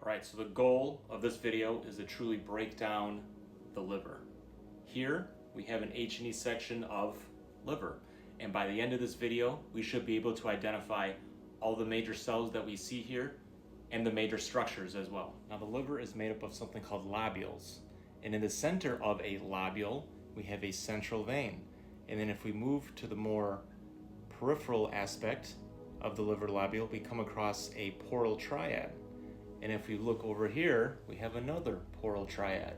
Alright, so the goal of this video is to truly break down the liver. Here we have an H&E section of liver, and by the end of this video we should be able to identify all the major cells that we see here and the major structures as well. Now the liver is made up of something called lobules, and in the center of a lobule we have a central vein, and then if we move to the more peripheral aspect of the liver lobule we come across a portal triad. And if we look over here, we have another portal triad.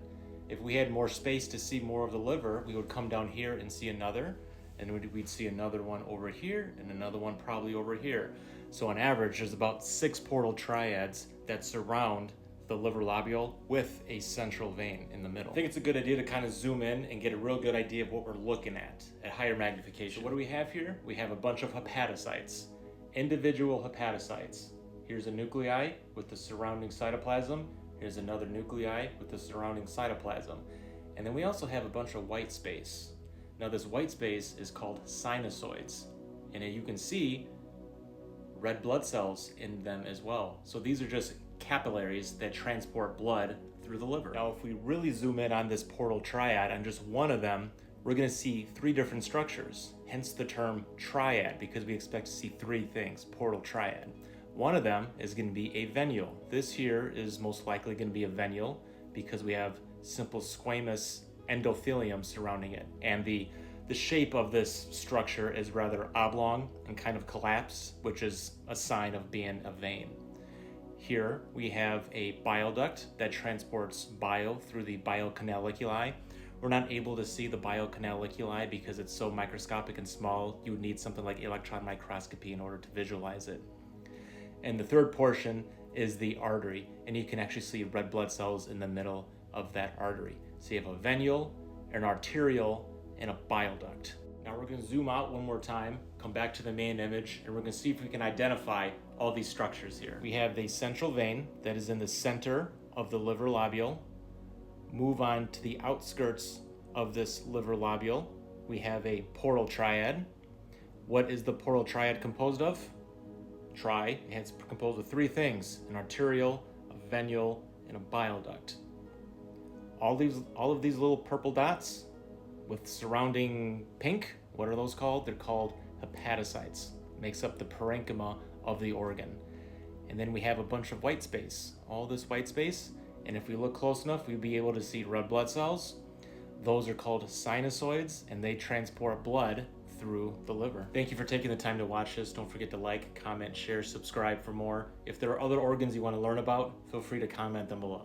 If we had more space to see more of the liver, we would come down here and see another, and we'd see another one over here, and another one probably over here. So on average, there's about 6 portal triads that surround the liver lobule with a central vein in the middle. I think it's a good idea to kind of zoom in and get a real good idea of what we're looking at higher magnification. So what do we have here? We have a bunch of hepatocytes, individual hepatocytes. Here's a nuclei with the surrounding cytoplasm. Here's another nuclei with the surrounding cytoplasm. And then we also have a bunch of white space. Now this white space is called sinusoids. And you can see red blood cells in them as well. So these are just capillaries that transport blood through the liver. Now if we really zoom in on this portal triad, on just one of them, we're gonna see 3 different structures. Hence the term triad, because we expect to see 3 things, portal triad. One of them is going to be a venule. This here is most likely going to be a venule because we have simple squamous endothelium surrounding it. And the shape of this structure is rather oblong and kind of collapsed, which is a sign of being a vein. Here we have a bile duct that transports bile through the bile canaliculi. We're not able to see the bile canaliculi because it's so microscopic and small. You would need something like electron microscopy in order to visualize it. And the third portion is the artery, and you can actually see red blood cells in the middle of that artery. So you have a venule, an arteriole, and a bile duct. Now we're going to zoom out one more time, come back to the main image, and we're going to see if we can identify all these structures here. We have the central vein that is in the center of the liver lobule. Move on to the outskirts of this liver lobule. We have a portal triad. What is the portal triad composed of? It's composed of 3 things: an arteriole, a venule, and a bile duct. All of these little purple dots with surrounding pink, what are those called? They're called hepatocytes. Makes up the parenchyma of the organ. And then we have a bunch of white space, all this white space, and if we look close enough, we'll be able to see red blood cells. Those are called sinusoids, and they transport blood through the liver. Thank you for taking the time to watch this. Don't forget to like, comment, share, subscribe for more. If there are other organs you want to learn about, feel free to comment them below.